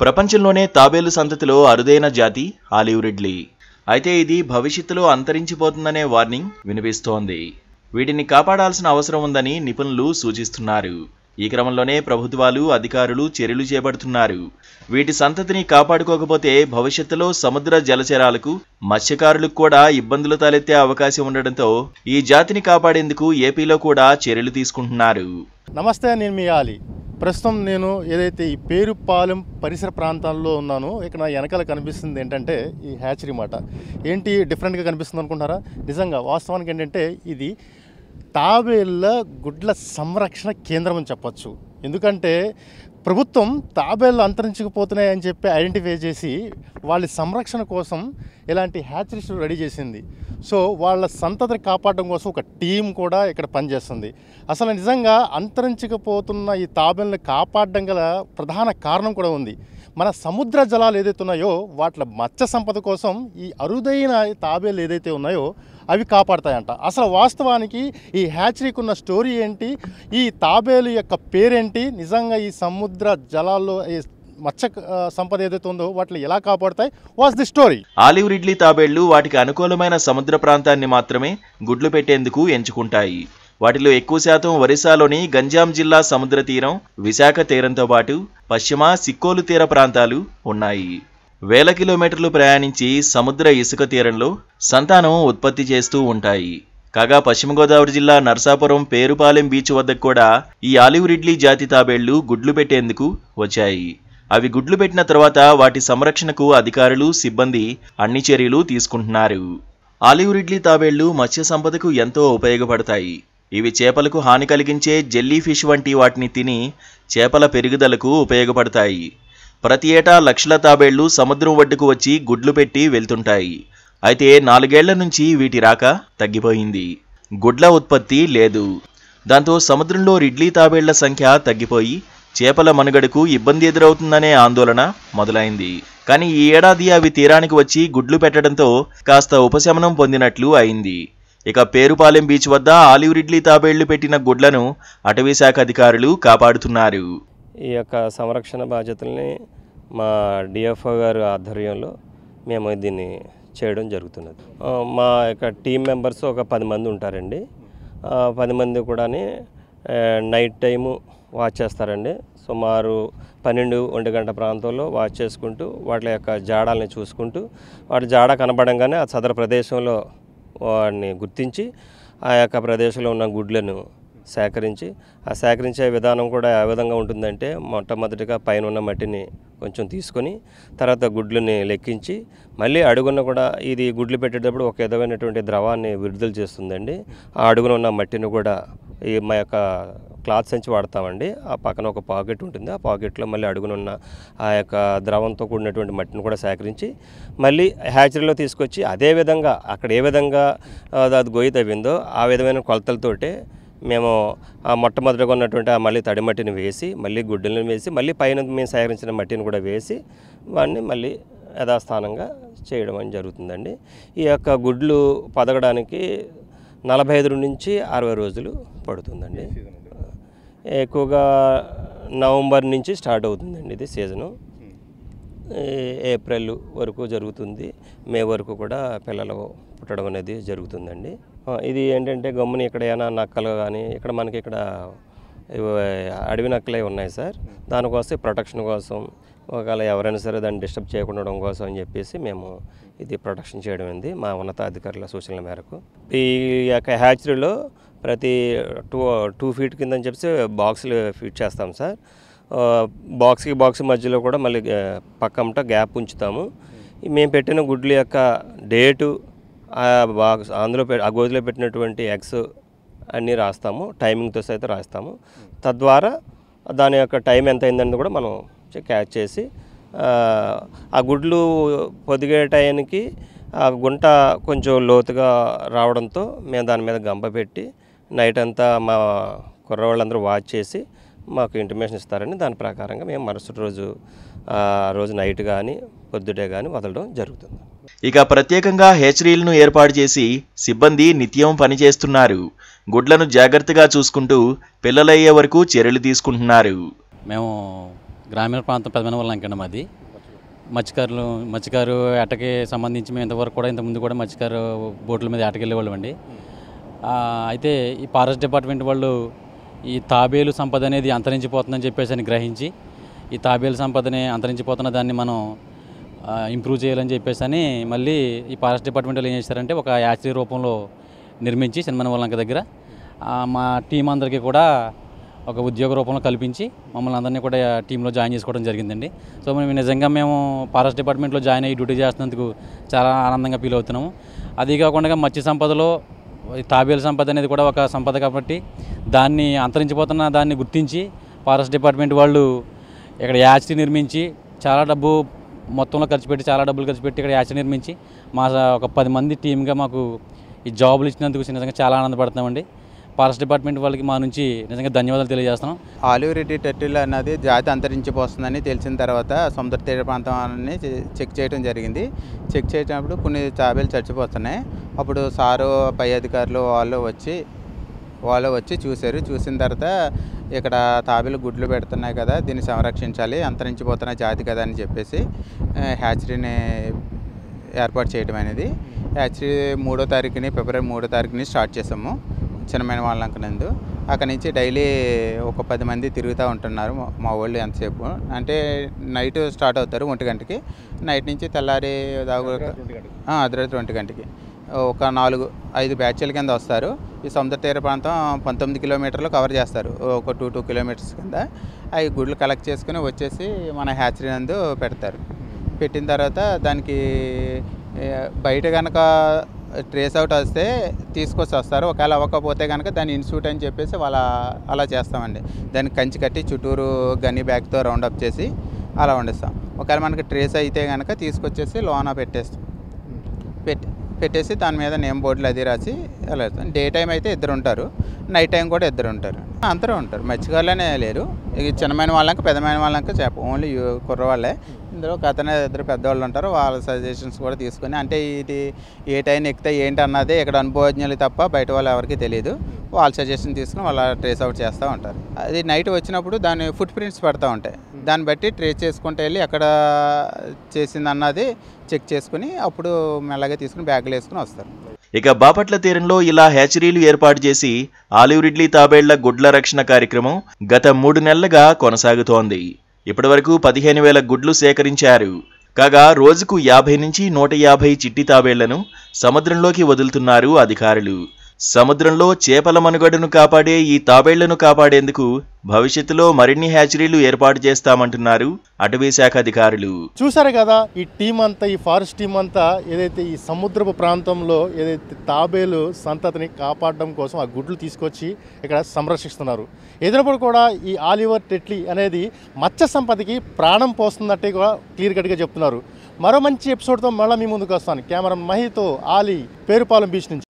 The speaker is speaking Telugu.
ప్రపంచంలోనే తాబేలు సంతతిలో అరుదైన జాతి ఆలివ్ రిడ్లీ. అయితే ఇది భవిష్యత్తులో అంతరించిపోతుందనే వార్నింగ్ వినిపిస్తోంది. వీటిని కాపాడాల్సిన అవసరం ఉందని నిపుణులు సూచిస్తున్నారు. ఈ క్రమంలోనే ప్రభుత్వాలు, అధికారులు చర్యలు చేపడుతున్నారు. వీటి సంతతిని కాపాడుకోకపోతే భవిష్యత్తులో సముద్ర జలచరాలకు, మత్స్యకారులకు కూడా ఇబ్బందులు తలెత్తే అవకాశం ఉండడంతో ఈ జాతిని కాపాడేందుకు ఏపీలో కూడా చర్యలు తీసుకుంటున్నారు. నమస్తే, నేను మీ ఆలి. ప్రస్తుతం నేను ఏదైతే ఈ పేరుపాలెం పరిసర ప్రాంతాల్లో ఉన్నానో ఇక్కడ నా వెనకాల కనిపిస్తుంది ఏంటంటే ఈ హ్యాచరీ మాట. ఏంటి డిఫరెంట్గా కనిపిస్తుంది అనుకుంటారా? నిజంగా వాస్తవానికి ఏంటంటే ఇది తాబేళ్ళ గుడ్ల సంరక్షణ కేంద్రం అని చెప్పచ్చు. ఎందుకంటే ప్రభుత్వం తాబేళ్ళు అంతరించుకుపోతున్నాయి అని చెప్పి ఐడెంటిఫై చేసి వాళ్ళ సంరక్షణ కోసం ఇలాంటి హ్యాచరీస్ రెడీ చేసింది. సో వాళ్ళ సంతతిని కాపాడడం కోసం ఒక టీం కూడా ఇక్కడ పనిచేస్తుంది. అసలు నిజంగా అంతరించుకుపోతున్న ఈ తాబేళ్ళని కాపాడడం గల ప్రధాన కారణం కూడా ఉంది. మన సముద్ర జలాలు ఏదైతే ఉన్నాయో వాటి మత్స్య సంపద కోసం ఈ అరుదైన తాబేళ్ళు ఏదైతే ఉన్నాయో అవి కాపాడతాయంట. అసలు వాస్తవానికి ఈ హ్యాచరీకి ఉన్న స్టోరీ ఏంటి, ఈ తాబేలు యొక్క పేరేంటి, నిజంగా ఈ సముద్ర జలాల్లో ఈ మత్స్య సంపద ఏదైతే ఉందో వాటిని ఎలా కాపాడతాయి, what's the story? Olive ridley తాబేళ్లు వాటికి అనుకూలమైన సముద్ర ప్రాంతాన్ని మాత్రమే గుడ్లు పెట్టేందుకు ఎంచుకుంటాయి. వాటిలో ఎక్కువ శాతం ఒరిస్సాలోని గంజాం జిల్లా సముద్ర తీరం, విశాఖ తీరంతో పాటు పశ్చిమ సిక్కోలు తీర ప్రాంతాలు ఉన్నాయి. వేల కిలోమీటర్లు ప్రయాణించి సముద్ర ఇసుక తీరంలో సంతానం ఉత్పత్తి చేస్తూ ఉంటాయి. కాగా పశ్చిమ గోదావరి జిల్లా నర్సాపురం పేరుపాలెం బీచ్ వద్ద కూడా ఈ ఆలివ్ రిడ్లీ జాతి తాబేళ్లు గుడ్లు పెట్టేందుకు వచ్చాయి. అవి గుడ్లు పెట్టిన తర్వాత వాటి సంరక్షణకు అధికారులు, సిబ్బంది అన్ని చర్యలు తీసుకుంటున్నారు. ఆలివ్ రిడ్లీ తాబేళ్లు మత్స్య సంపదకు ఎంతో ఉపయోగపడతాయి. ఇవి చేపలకు హాని కలిగించే జెల్లీ ఫిష్ వంటి వాటిని తిని చేపల పెరుగుదలకు ఉపయోగపడతాయి. ప్రతి ఏటా లక్షల తాబేళ్లు సముద్రం ఒడ్డుకు వచ్చి గుడ్లు పెట్టి వెళ్తుంటాయి. అయితే 4 ఏళ్ల నుంచి వీటి రాక తగ్గిపోయింది. గుడ్ల ఉత్పత్తి లేదు. దాంతో సముద్రంలో రిడ్లీ తాబేళ్ల సంఖ్య తగ్గిపోయి చేపల మనుగడకు ఇబ్బంది ఎదురవుతుందనే ఆందోళన మొదలైంది. కానీ ఈ ఏడాది అవి తీరానికి వచ్చి గుడ్లు పెట్టడంతో కాస్త ఉపశమనం పొందినట్లు అయింది. ఇక పేరుపాలెం బీచ్ వద్ద ఆలివ్ రిడ్లీ తాబేళ్లు పెట్టిన గుడ్లను అటవీ శాఖ అధికారులు కాపాడుతున్నారు. ఈ యొక్క సంరక్షణ బాధ్యతల్ని మా డిఎఫ్ఓ గారి ఆధ్వర్యంలో మేము దీన్ని చేయడం జరుగుతున్నది. మా యొక్క టీం మెంబర్స్ ఒక 10 మంది ఉంటారండి. 10 మంది కూడా నైట్ టైము వాచ్ చేస్తారండి. సుమారు 12-1 గంట ప్రాంతంలో వాచ్ చేసుకుంటూ వాటి యొక్క జాడాలని చూసుకుంటూ వాటి జాడ కనబడంగానే ఆ సదరు ప్రదేశంలో వాడిని గుర్తించి ఆ యొక్క ప్రదేశంలో ఉన్న గుడ్లను సేకరించి, ఆ సేకరించే విధానం కూడా ఏ విధంగా ఉంటుందంటే మొట్టమొదటిగా పైన ఉన్న మట్టిని కొంచెం తీసుకొని తర్వాత గుడ్లని లెక్కించి మళ్ళీ అడుగున కూడా ఇది గుడ్లు పెట్టేటప్పుడు ఒక విధమైనటువంటి ద్రవాన్ని విడుదల చేస్తుందండి. ఆ అడుగున ఉన్న మట్టిని కూడా ఈ మా యొక్క క్లాత్ సంచి వాడతామండి. ఆ పక్కన ఒక పాకెట్ ఉంటుంది. ఆ పాకెట్లో మళ్ళీ అడుగునున్న ఆ యొక్క ద్రవంతో కూడినటువంటి మట్టిని కూడా సేకరించి మళ్ళీ హ్యాచరీలో తీసుకొచ్చి అదేవిధంగా అక్కడ ఏ విధంగా అది గొయ్యి తవ్విందో ఆ విధమైన కొలతలతోటే మేము ఆ మొట్టమొదటిగా ఉన్నటువంటి ఆ మళ్ళీ తడి మట్టిని వేసి మళ్ళీ గుడ్డలను వేసి మళ్ళీ పైన మేము సేకరించిన మట్టిని కూడా వేసి వాడిని మళ్ళీ యథాస్థానంగా చేయడం అని జరుగుతుందండి. ఈ యొక్క గుడ్లు పదగడానికి 45 నుంచి 60 రోజులు పడుతుందండి. ఎక్కువగా నవంబర్ నుంచి స్టార్ట్ అవుతుందండి ఇది సీజను. ఏప్రిల్ వరకు జరుగుతుంది. మే వరకు కూడా పిల్లలు పుట్టడం అనేది జరుగుతుందండి. ఇది ఏంటంటే గమ్ముని ఇక్కడ ఏమైనా నక్కలు కానీ ఇక్కడ మనకి ఇక్కడ అడవి నక్కలే ఉన్నాయి సార్. దానికోసం ప్రొటెక్షన్ కోసం ఒకవేళ ఎవరైనా సరే దాన్ని డిస్టర్బ్ చేయకుండా ఉండడం కోసం అని చెప్పేసి మేము ఇది ప్రొటెక్షన్ చేయడం ఉంది మా ఉన్నతాధికారుల సూచనల మేరకు. ఈ యొక్క హ్యాచరీలో ప్రతి 2 ఫీట్ కింద అని చెప్పి బాక్సులు ఫిట్ చేస్తాం సార్. బాక్స్ మధ్యలో కూడా మళ్ళీ పక్కమట గ్యాప్ ఉంచుతాము. మేము పెట్టిన గుడ్ల యొక్క డేటు అందులో ఆ గోతిలో పెట్టినటువంటి ఎగ్స్ అన్నీ రాస్తాము, టైమింగ్తో సైతం రాస్తాము. తద్వారా దాని యొక్క టైం ఎంత అయిందని కూడా మనం క్యాచ్ చేసి ఆ గుడ్లు పొదిగే టైంకి ఆ గుంట కొంచెం లోతుగా రావడంతో మేము దాని మీద గంప పెట్టి నైట్ అంతా మా కుర్రవాళ్ళందరూ వాచ్ చేసి మాకు ఇంటిమేషన్ ఇస్తారని దాని ప్రకారంగా మేము మరుసటి రోజు నైట్ కానీ పొద్దుటే కానీ వదలడం జరుగుతుంది. ఇక ప్రత్యేకంగా హ్యాచరీలను ఏర్పాటు చేసి సిబ్బంది నిత్యం పనిచేస్తున్నారు. గుడ్లను జాగ్రత్తగా చూసుకుంటూ పిల్లలయ్యే వరకు చర్యలు తీసుకుంటున్నారు. మేము గ్రామీణ ప్రాంతం పెదమనవల్లంక అండి మాది. మత్స్యకారు ఏటకి సంబంధించి మేము ఇంతకుముందు కూడా మత్స్యకారు బోట్ల మీద ఏటకి వెళ్ళేవాళ్ళం అండి. అయితే ఈ ఫారెస్ట్ డిపార్ట్మెంట్ వాళ్ళు ఈ తాబేలు సంపద అనేది అంతరించిపోతుందని చెప్పేసి అని గ్రహించి ఈ తాబేలు సంపదని అంతరించిపోతున్న దాన్ని మనం ఇంప్రూవ్ చేయాలని చెప్పేసి అని మళ్ళీ ఈ ఫారెస్ట్ డిపార్ట్మెంట్ వాళ్ళు ఏం చేశారంటే ఒక యాచరీ రూపంలో నిర్మించి చిన్నమనవల్లంక దగ్గర మా టీం అందరికీ కూడా ఒక ఉద్యోగ రూపంలో కల్పించి మమ్మల్ని అందరినీ కూడా టీంలో జాయిన్ చేసుకోవడం జరిగిందండి. సో మేము ఫారెస్ట్ డిపార్ట్మెంట్లో జాయిన్ అయ్యి డ్యూటీ చేస్తున్నందుకు చాలా ఆనందంగా ఫీల్ అవుతున్నాము. అదీ కాకుండా మత్స్య సంపదలో తాబేలు సంపద అనేది కూడా ఒక సంపద కాబట్టి దాన్ని అంతరించిపోతున్న దాన్ని గుర్తించి ఫారెస్ట్ డిపార్ట్మెంట్ వాళ్ళు ఇక్కడ యాచరీ నిర్మించి చాలా మొత్తంలో చాలా డబ్బులు ఖర్చు పెట్టి ఇక్కడ యాచరీ నిర్మించి మా ఒక 10 మంది టీమ్గా మాకు ఈ జాబులు ఇచ్చినందుకు నిజంగా చాలా ఆనందపడుతున్నామండి. ఫారెస్ట్ డిపార్ట్మెంట్ వాళ్ళకి మా నుంచి నిజంగా ధన్యవాదాలు తెలియజేస్తున్నాం. ఆలివ్ రెడ్డి టర్టిల్ అన్నది జాతి అంతరించిపోతుందని తెలిసిన తర్వాత సముద్ర తీర ప్రాంతాన్ని చెక్ చేయడం జరిగింది. చెక్ చేసినప్పుడు కొన్ని తాబేలు చచ్చిపోతున్నాయి. అప్పుడు సారు పై అధికారులు వాళ్ళు వచ్చి చూసిన తర్వాత ఇక్కడ తాబేలు గుడ్లు పెడుతున్నాయి కదా, దీన్ని సంరక్షించాలి, అంతరించిపోతున్న జాతి కదా అని చెప్పేసి హ్యాచరీని ఏర్పాటు చేయడం అనేది. హ్యాచరీ ఫిబ్రవరి 3వ తారీఖుని స్టార్ట్ చేసాము చిన్నమనవల్లంక నందు. అక్కడి నుంచి డైలీ ఒక 10 మంది తిరుగుతూ ఉంటున్నారు మా వాళ్ళు. ఎంతసేపు అంటే నైట్ స్టార్ట్ అవుతారు 1 గంటకి, నైట్ నుంచి తెల్లారి అర్ధరాత్రి 1 గంటకి ఒక 4-5 బ్యాచ్ల కింద వస్తారు. ఈ సముద్ర తీర ప్రాంతం 19 కిలోమీటర్లు కవర్ చేస్తారు. ఒక 2 కిలోమీటర్స్ కింద అవి గుడ్లు కలెక్ట్ చేసుకుని వచ్చేసి మన హ్యాచరీ నందు పెడతారు. పెట్టిన తర్వాత దానికి బయట కనుక ట్రేస్ అవుట్ వస్తే తీసుకొచ్చి వస్తారు. ఒకవేళ అవ్వకపోతే కనుక దాన్ని ఇన్స్టిట్యూట్ అని చెప్పేసి అలా చేస్తామండి. దానికి కంచి కట్టి చుట్టూరు గన్ని బ్యాగ్తో రౌండప్ చేసి అలా వండిస్తాం. ఒకవేళ మనకి ట్రేస్ అయితే కనుక తీసుకొచ్చేసి లోన పెట్టేసి దాని మీద నేమ్ బోర్డులు అది రాసి అలా వేస్తాం. డే టైం అయితే 2 ఉంటారు, నైట్ టైం కూడా 2 ఉంటారు. అందరూ ఉంటారు, మత్స్యకారులనే లేరు. ఇది చిన్నమనవల్లంక పెదమనవల్లంక ఓన్లీ కుర్రవాళ్ళే. ఇందులో ఒక 2 పెద్దవాళ్ళు ఉంటారు. వాళ్ళ సజెషన్స్ కూడా తీసుకొని, అంటే ఇది ఏ టైం ఎక్కితే ఏంటి అన్నది ఇక్కడ అనుభవజ్ఞులు తప్ప బయట వాళ్ళు ఎవరికి తెలియదు. వాళ్ళ సజెషన్ తీసుకుని వాళ్ళ ట్రేస్ అవుట్ చేస్తూ ఉంటారు. అది నైట్ వచ్చినప్పుడు దాని ఫుట్ ప్రింట్స్ పడుతూ ఉంటాయి. దాన్ని బట్టి ట్రేస్ చేసుకుంటూ వెళ్ళి ఎక్కడ చేసింది అన్నది చెక్ చేసుకుని అప్పుడు మెల్లగా తీసుకుని బ్యాగులు వేసుకుని వస్తారు. ఇక బాపట్ల తీరంలో ఇలా హ్యాచరీలు ఏర్పాటు చేసి ఆలివ్ రిడ్లీ తాబేళ్ల గుడ్ల రక్షణ కార్యక్రమం గత 3 నెలలుగా కొనసాగుతోంది. ఇప్పటివరకు 15,000 గుడ్లు సేకరించారు. కాగా రోజుకు 50 నుంచి 150 చిట్టి తాబేళ్లను సముద్రంలోకి వదులుతున్నారు అధికారులు. సముద్రంలో చేపల మనుగడను కాపాడే ఈ తాబేళ్లను కాపాడేందుకు భవిష్యత్తులో మరిన్ని హ్యాచరీలు ఏర్పాటు చేస్తామంటున్నారు అటవీ శాఖ అధికారులు. చూసారు కదా, ఈ టీం అంతా, ఈ ఫారెస్ట్ టీం అంతా ఏదైతే ఈ సముద్రపు ప్రాంతంలో ఏదైతే తాబేలు సంతతిని కాపాడడం కోసం ఆ గుడ్లు తీసుకొచ్చి ఇక్కడ సంరక్షిస్తున్నారు. ఎదురుపడి కూడా ఈ ఆలివర్ టెట్లీ అనేది మత్స్య సంపదకి ప్రాణం పోస్తున్నట్టే కూడా క్లియర్ కట్గా చెప్తున్నారు. మరో మంచి ఎపిసోడ్తో మళ్ళీ మీ ముందుకు వస్తాను. కెమెరా మహితో ఆలీ, పేరుపాలెం బీచ్ నుంచి.